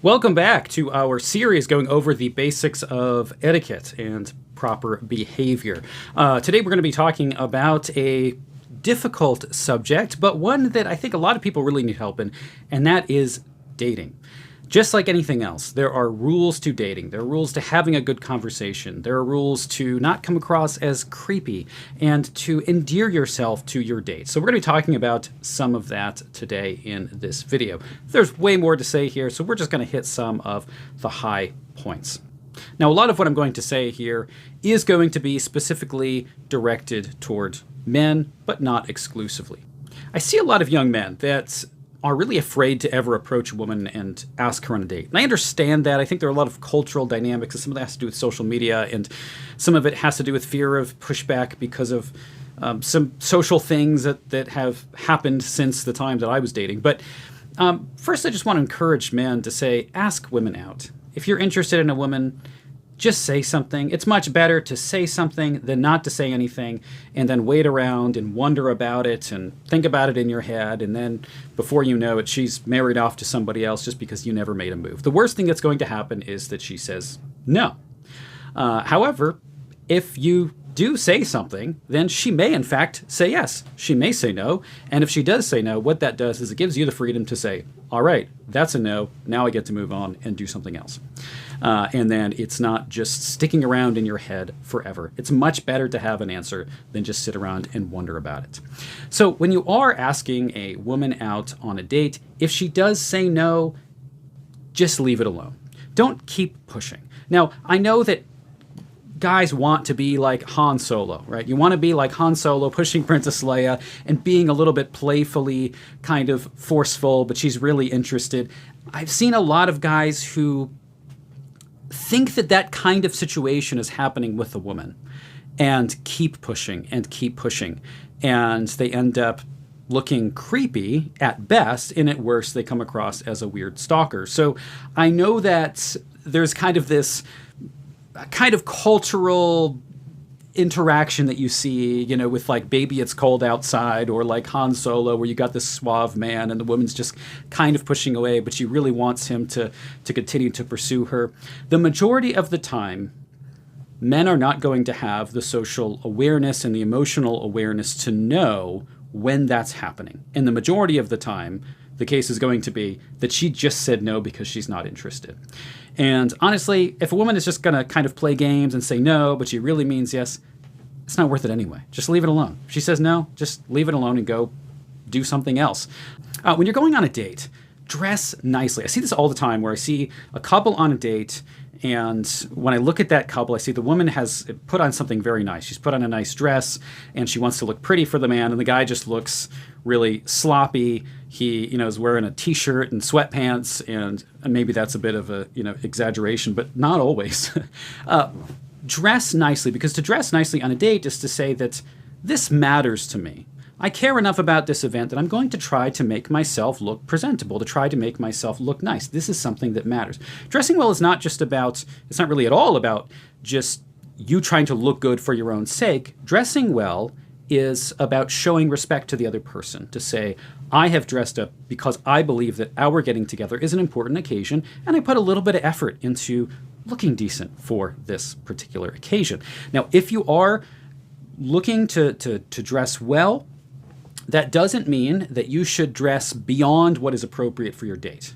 Welcome back to our series going over the basics of etiquette and proper behavior. Today we're going to be talking about a difficult subject, but one that I think a lot of people really need help in, and that is dating. Just like anything else, there are rules to dating. There are rules to having a good conversation. There are rules to not come across as creepy and to endear yourself to your date. So we're going to be talking about some of that today in this video. There's way more to say here, so we're just going to hit some of the high points. Now, a lot of what I'm going to say here is going to be specifically directed toward men, but not exclusively. I see a lot of young men that are really afraid to ever approach a woman and ask her on a date. And I understand that. I think there are a lot of cultural dynamics, and some of that has to do with social media, and some of it has to do with fear of pushback because of some social things that have happened since the time that I was dating. But first, I just want to encourage men to say, ask women out. If you're interested in a woman, just say something. It's much better to say something than not to say anything and then wait around and wonder about it and think about it in your head. And then before you know it, she's married off to somebody else just because you never made a move. The worst thing that's going to happen is that she says no. However, if you do say something, then she may in fact say yes. She may say no. And if she does say no, what that does is it gives you the freedom to say, all right, that's a no. Now I get to move on and do something else. And then it's not just sticking around in your head forever. It's much better to have an answer than just sit around and wonder about it. So when you are asking a woman out on a date, if she does say no, just leave it alone. Don't keep pushing. Now, I know that guys want to be like Han Solo, right? You want to be like Han Solo pushing Princess Leia and being a little bit playfully kind of forceful, but she's really interested. I've seen a lot of guys who think that that kind of situation is happening with a woman and keep pushing and keep pushing. And they end up looking creepy at best, and at worst, they come across as a weird stalker. So I know that there's kind of this kind of cultural interaction that you see, you know, with like Baby It's Cold Outside or like Han Solo, where you got this suave man and the woman's just kind of pushing away, but she really wants him to continue to pursue her. The majority of the time, men are not going to have the social awareness and the emotional awareness to know when that's happening. And the majority of the time, the case is going to be that she just said no because she's not interested. And honestly, if a woman is just going to kind of play games and say no, but she really means yes, it's not worth it anyway. Just leave it alone. If she says no, just leave it alone and go do something else. When you're going on a date, dress nicely. I see this all the time where I see a couple on a date, and when I look at that couple, I see the woman has put on something very nice. She's put on a nice dress, and she wants to look pretty for the man, and the guy just looks really sloppy. He, is wearing a t-shirt and sweatpants, and maybe that's a bit of a, exaggeration, but not always. Dress nicely, because to dress nicely on a date is to say that this matters to me. I care enough about this event that I'm going to try to make myself look presentable, to try to make myself look nice. This is something that matters. Dressing well is not just about, it's not really at all about just you trying to look good for your own sake. Dressing well is about showing respect to the other person, to say, I have dressed up because I believe that our getting together is an important occasion, and I put a little bit of effort into looking decent for this particular occasion. Now, if you are looking to dress well, that doesn't mean that you should dress beyond what is appropriate for your date.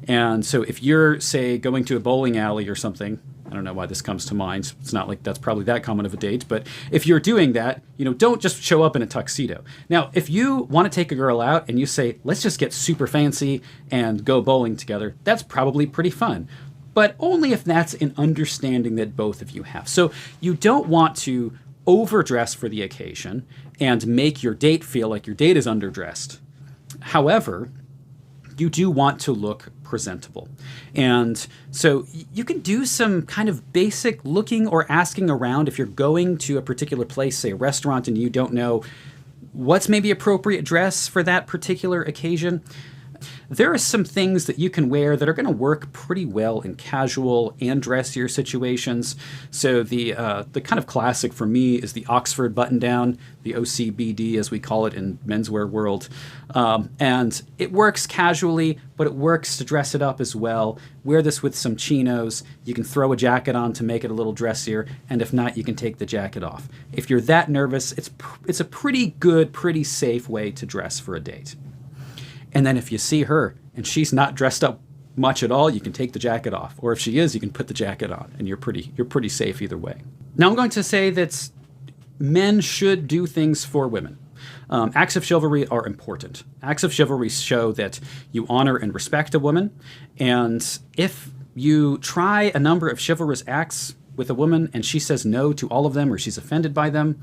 And so if you're, say, going to a bowling alley or something, I don't know why this comes to mind. It's not like that's probably that common of a date. But if you're doing that, don't just show up in a tuxedo. Now, if you want to take a girl out and you say, let's just get super fancy and go bowling together, that's probably pretty fun. But only if that's an understanding that both of you have. So you don't want to overdress for the occasion and make your date feel like your date is underdressed. However, you do want to look presentable. And so you can do some kind of basic looking or asking around if you're going to a particular place, say a restaurant, and you don't know what's maybe appropriate dress for that particular occasion. there are some things that you can wear that are going to work pretty well in casual and dressier situations. So the kind of classic for me is the Oxford button-down, the OCBD as we call it in menswear world. And it works casually, but it works to dress it up as well. Wear this with some chinos. You can throw a jacket on to make it a little dressier, and if not, you can take the jacket off. If you're that nervous, it's a pretty good, pretty safe way to dress for a date. And then if you see her and she's not dressed up much at all, you can take the jacket off. Or if she is, you can put the jacket on, and you're pretty safe either way. Now I'm going to say that men should do things for women. Acts of chivalry are important. Acts of chivalry show that you honor and respect a woman, and if you try a number of chivalrous acts with a woman and she says no to all of them or she's offended by them,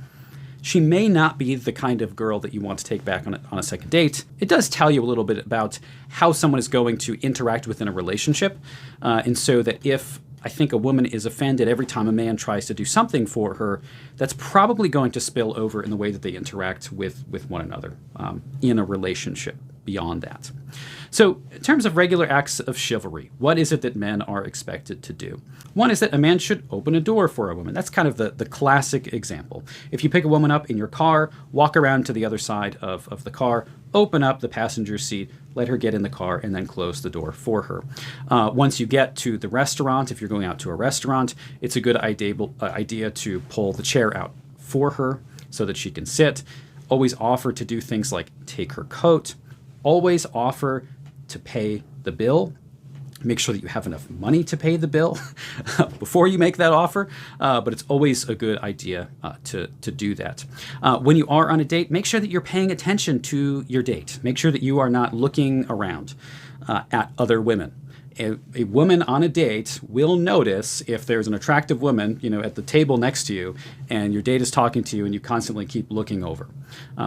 she may not be the kind of girl that you want to take back on a second date. It does tell you a little bit about how someone is going to interact within a relationship, and so that if I think a woman is offended every time a man tries to do something for her, that's probably going to spill over in the way that they interact with one another in a relationship beyond that. So in terms of regular acts of chivalry, what is it that men are expected to do? One is that a man should open a door for a woman. That's kind of the classic example. If you pick a woman up in your car, walk around to the other side of the car, open up the passenger seat, let her get in the car, and then close the door for her. Once you get to the restaurant, if you're going out to a restaurant, it's a good idea to pull the chair out for her so that she can sit. Always offer to do things like take her coat. Always offer to pay the bill. Make sure that you have enough money to pay the bill before you make that offer, but it's always a good idea to do that. When you are on a date, make sure that you're paying attention to your date. Make sure that you are not looking around at other women. A woman on a date will notice if there's an attractive woman, at the table next to you, and your date is talking to you and you constantly keep looking over.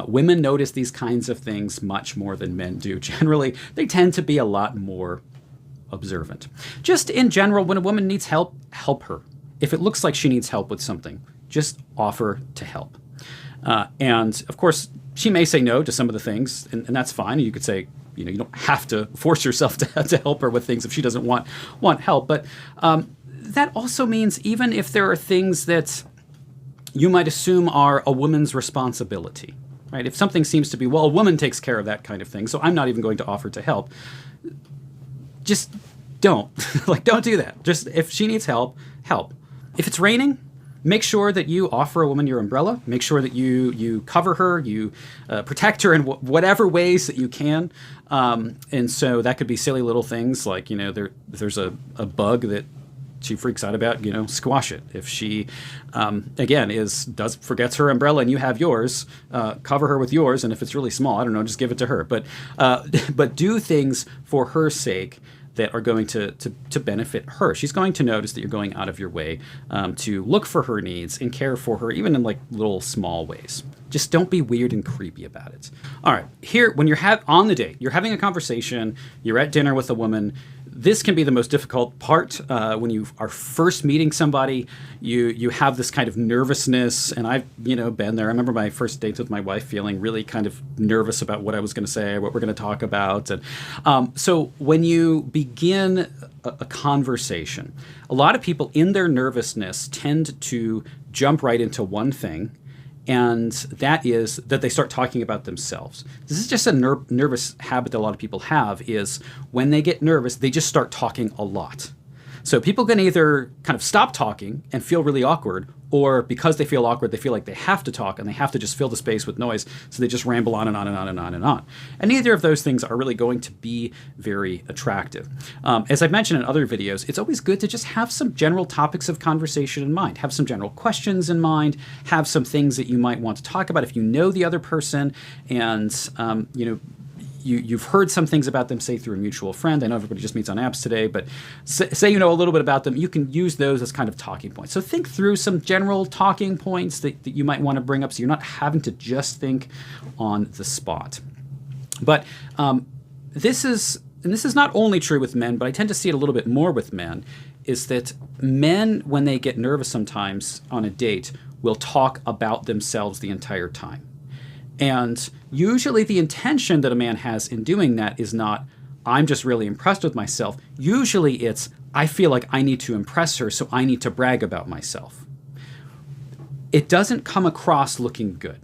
Women notice these kinds of things much more than men do. Generally, they tend to be a lot more observant. Just in general, when a woman needs help, help her. If it looks like she needs help with something, just offer to help. And of course, she may say no to some of the things, and that's fine. You could say, you don't have to force yourself to help her with things if she doesn't want help. But that also means even if there are things that you might assume are a woman's responsibility, right? If something seems to be, well, a woman takes care of that kind of thing, so I'm not even going to offer to help. Just don't. Don't do that. Just if she needs help, help. If it's raining, make sure that you offer a woman your umbrella. Make sure that you cover her, you protect her in whatever ways that you can. And so that could be silly little things like, there's a bug that she freaks out about, squash it. If she, again, forgets her umbrella and you have yours, cover her with yours. And if it's really small, I don't know, just give it to her. But do things for her sake that are going to benefit her. She's going to notice that you're going out of your way to look for her needs and care for her, even in little small ways. Just don't be weird and creepy about it. All right, here, when you're on the date, you're having a conversation, you're at dinner with a woman, this can be the most difficult part when you are first meeting somebody. You have this kind of nervousness, and I've been there. I remember my first dates with my wife feeling really kind of nervous about what I was going to say, what we're going to talk about. And so when you begin a conversation, a lot of people in their nervousness tend to jump right into one thing, and that is that they start talking about themselves. This is just a nervous habit that a lot of people have, is when they get nervous, they just start talking a lot. So people can either kind of stop talking and feel really awkward, or because they feel awkward, they feel like they have to talk and they have to just fill the space with noise, so they just ramble on and on and on and on and on. And neither of those things are really going to be very attractive. As I've mentioned in other videos, it's always good to just have some general topics of conversation in mind, have some general questions in mind, have some things that you might want to talk about if you know the other person, and you've heard some things about them, say through a mutual friend. I know everybody just meets on apps today, but say you know a little bit about them, you can use those as kind of talking points. So think through some general talking points that you might want to bring up, so you're not having to just think on the spot. But this is not only true with men, but I tend to see it a little bit more with men, is that men, when they get nervous sometimes on a date, will talk about themselves the entire time. And usually the intention that a man has in doing that is not, I'm just really impressed with myself. Usually it's, I feel like I need to impress her, so I need to brag about myself. It doesn't come across looking good.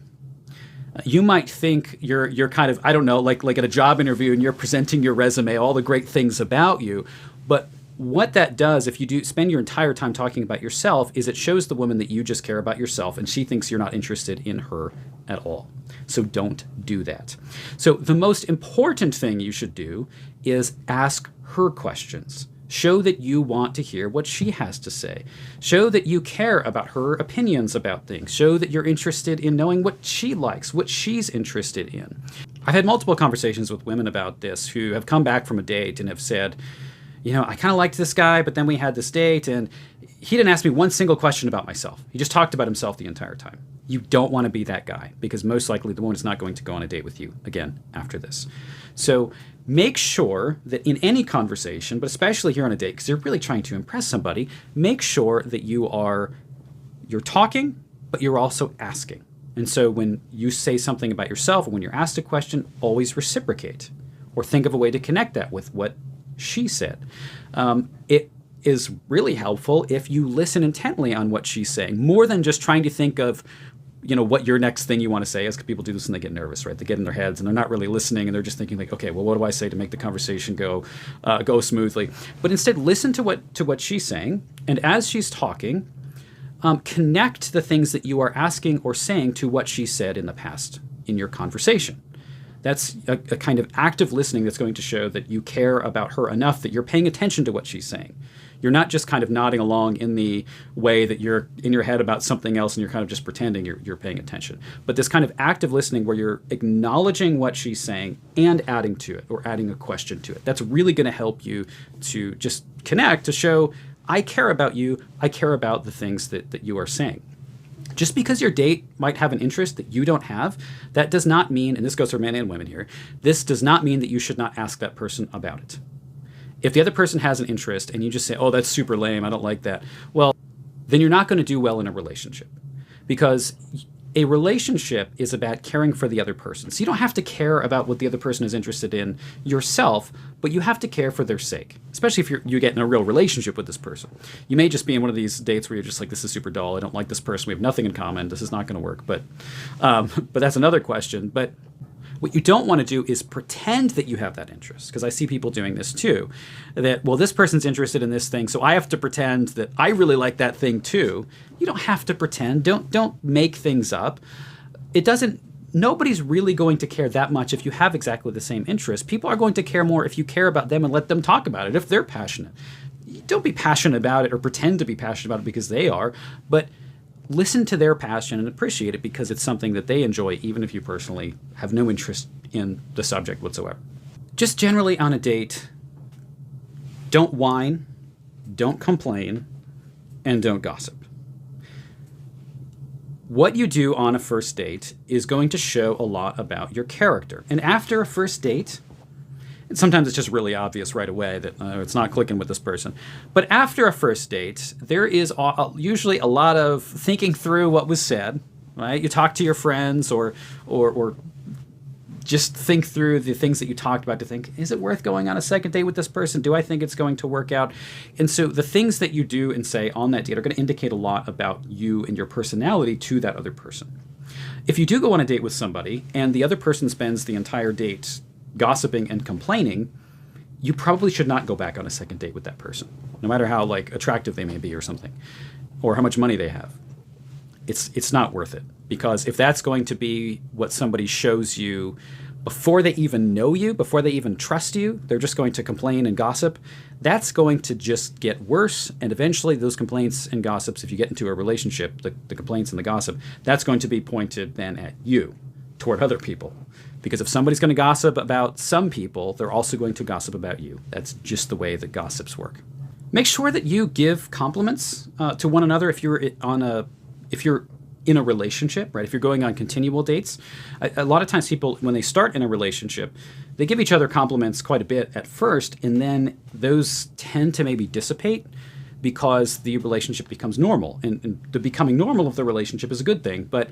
You might think you're kind of, I don't know, like at a job interview and you're presenting your resume, all the great things about you. But what that does, if you do spend your entire time talking about yourself, is it shows the woman that you just care about yourself and she thinks you're not interested in her at all. So don't do that. So the most important thing you should do is ask her questions. Show that you want to hear what she has to say. Show that you care about her opinions about things. Show that you're interested in knowing what she likes, what she's interested in. I've had multiple conversations with women about this who have come back from a date and have said, you know, I kind of liked this guy, but then we had this date and he didn't ask me one single question about myself. He just talked about himself the entire time. You don't want to be that guy because most likely the woman is not going to go on a date with you again after this. So make sure that in any conversation, but especially here on a date, because you're really trying to impress somebody, make sure that you're talking, but you're also asking. And so when you say something about yourself or when you're asked a question, always reciprocate or think of a way to connect that with what she said. It is really helpful if you listen intently on what she's saying, more than just trying to think of, you know, what your next thing you want to say is. People do this and they get nervous, right? They get in their heads and they're not really listening and they're just thinking like, okay, well, what do I say to make the conversation go smoothly? But instead, listen to what she's saying, and as she's talking, connect the things that you are asking or saying to what she said in the past in your conversation. That's a kind of active listening that's going to show that you care about her enough that you're paying attention to what she's saying. You're not just kind of nodding along in the way that you're in your head about something else and you're kind of just pretending you're paying attention. But this kind of active listening where you're acknowledging what she's saying and adding to it or adding a question to it. That's really going to help you to just connect, to show, I care about you, I care about the things that you are saying. Just because your date might have an interest that you don't have, that does not mean, and this goes for men and women here, this does not mean that you should not ask that person about it. If the other person has an interest and you just say, oh, that's super lame, I don't like that, well, then you're not going to do well in a relationship. Because a relationship is about caring for the other person. So you don't have to care about what the other person is interested in yourself, but you have to care for their sake, especially if you get in a real relationship with this person. You may just be in one of these dates where you're just like, this is super dull, I don't like this person, we have nothing in common, this is not going to work. But that's another question. But what you don't want to do is pretend that you have that interest, because I see people doing this too, that, well, this person's interested in this thing, so I have to pretend that I really like that thing too. You don't have to pretend. Don't make things up. Nobody's really going to care that much if you have exactly the same interest. People are going to care more if you care about them and let them talk about it, if they're passionate. Don't be passionate about it or pretend to be passionate about it because they are, but listen to their passion and appreciate it because it's something that they enjoy, even if you personally have no interest in the subject whatsoever. Just generally on a date, don't whine, don't complain, and don't gossip. What you do on a first date is going to show a lot about your character. And after a first date, and sometimes it's just really obvious right away that it's not clicking with this person. But after a first date, there is usually a lot of thinking through what was said, right? You talk to your friends or just think through the things that you talked about to think, is it worth going on a second date with this person? Do I think it's going to work out? And so the things that you do and say on that date are going to indicate a lot about you and your personality to that other person. If you do go on a date with somebody and the other person spends the entire date gossiping and complaining, you probably should not go back on a second date with that person, no matter how attractive they may be or something, or how much money they have. It's not worth it, because if that's going to be what somebody shows you before they even know you, before they even trust you, they're just going to complain and gossip, that's going to just get worse. And eventually those complaints and gossips, if you get into a relationship, the complaints and the gossip, that's going to be pointed then at you, toward other people. Because if somebody's going to gossip about some people, they're also going to gossip about you. That's just the way that gossips work. Make sure that you give compliments to one another if you're in a relationship, right? If you're going on continual dates. A lot of times people, when they start in a relationship, they give each other compliments quite a bit at first, and then those tend to maybe dissipate because the relationship becomes normal. And the becoming normal of the relationship is a good thing, but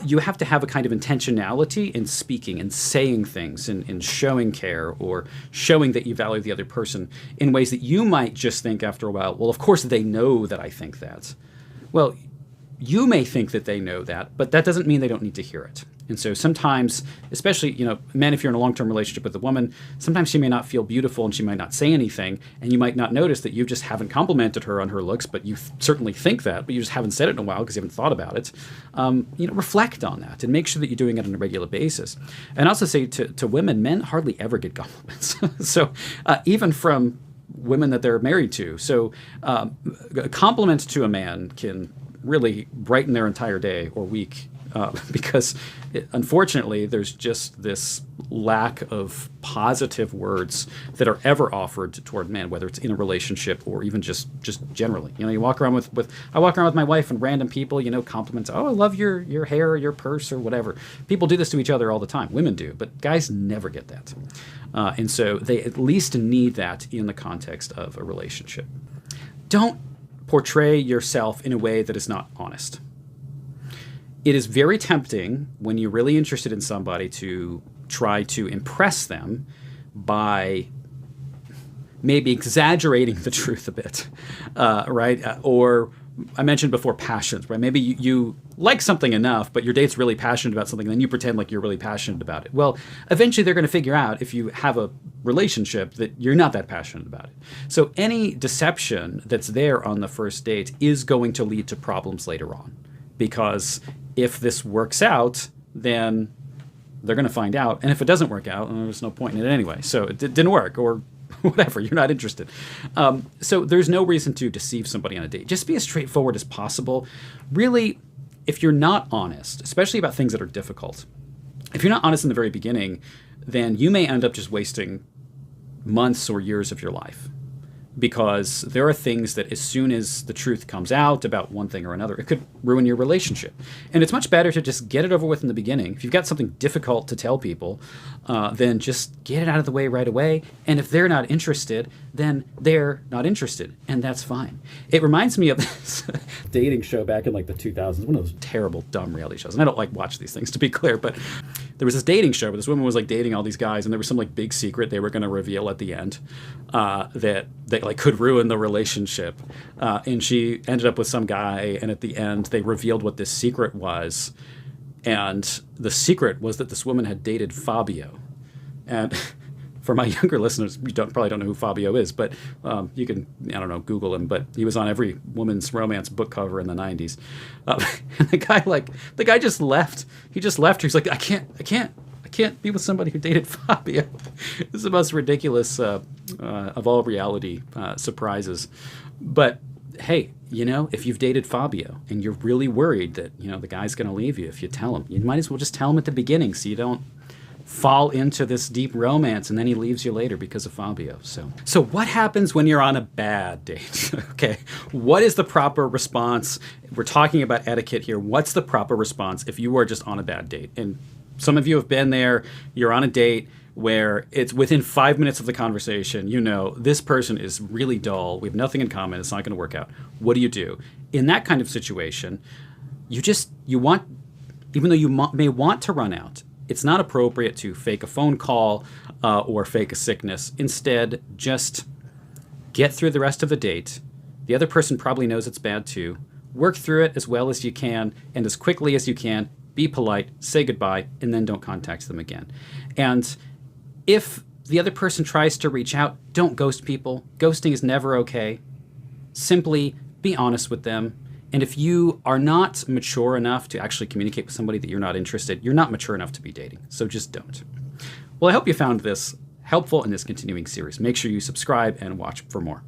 you have to have a kind of intentionality in speaking and saying things and showing care or showing that you value the other person in ways that you might just think after a while, well, of course they know that I think that. Well, you may think that they know that, but that doesn't mean they don't need to hear it. And so sometimes, especially, men, if you're in a long-term relationship with a woman, sometimes she may not feel beautiful and she might not say anything, and you might not notice that you just haven't complimented her on her looks, but you certainly think that, but you just haven't said it in a while because you haven't thought about it. Reflect on that and make sure that you're doing it on a regular basis. And also say to women, men hardly ever get compliments. So even from women that they're married to. So a compliment to a man can really brighten their entire day or week. Because unfortunately, there's just this lack of positive words that are ever offered toward men, whether it's in a relationship or even just generally. You walk around I walk around with my wife and random people, compliments. Oh, I love your hair or your purse or whatever. People do this to each other all the time. Women do, but guys never get that. And so they at least need that in the context of a relationship. Don't portray yourself in a way that is not honest. It is very tempting when you're really interested in somebody to try to impress them by maybe exaggerating the truth a bit, right? Or I mentioned before passions, right? Maybe you like something enough, but your date's really passionate about something, and then you pretend like you're really passionate about it. Well, eventually they're going to figure out, if you have a relationship, that you're not that passionate about it. So any deception that's there on the first date is going to lead to problems later on. Because if this works out, then they're going to find out. And if it doesn't work out, there's no point in it anyway. So it didn't work, or whatever, you're not interested. So there's no reason to deceive somebody on a date. Just be as straightforward as possible. Really, if you're not honest, especially about things that are difficult, if you're not honest in the very beginning, then you may end up just wasting months or years of your life. Because there are things that as soon as the truth comes out about one thing or another, it could ruin your relationship. And it's much better to just get it over with in the beginning. If you've got something difficult to tell people, then just get it out of the way right away. And if they're not interested, then they're not interested. And that's fine. It reminds me of this dating show back in like the 2000s, one of those terrible, dumb reality shows. And I don't like watch these things, to be clear, but there was this dating show where this woman was like dating all these guys, and there was some like big secret they were going to reveal at the end that like could ruin the relationship. And she ended up with some guy, and at the end they revealed what this secret was. And the secret was that this woman had dated Fabio. And for my younger listeners, you probably don't know who Fabio is, but you can, Google him. But he was on every woman's romance book cover in the 90s. And the guy just left. He just left her. He's like, I can't be with somebody who dated Fabio. It's the most ridiculous of all reality surprises. But hey, if you've dated Fabio and you're really worried that, the guy's going to leave you if you tell him, you might as well just tell him at the beginning so you don't fall into this deep romance and then he leaves you later because of Fabio. So what happens when you're on a bad date? Okay, what is the proper response? We're talking about etiquette here. What's the proper response if you are just on a bad date? And some of you have been there. You're on a date where it's within 5 minutes of the conversation, this person is really dull. We have nothing in common. It's not going to work out. What do you do? In that kind of situation, even though you may want to run out, it's not appropriate to fake a phone call or fake a sickness. Instead, just get through the rest of the date. The other person probably knows it's bad too. Work through it as well as you can and as quickly as you can. Be polite, say goodbye, and then don't contact them again. And if the other person tries to reach out, don't ghost people. Ghosting is never okay. Simply be honest with them. And if you are not mature enough to actually communicate with somebody that you're not interested, you're not mature enough to be dating. So just don't. Well, I hope you found this helpful in this continuing series. Make sure you subscribe and watch for more.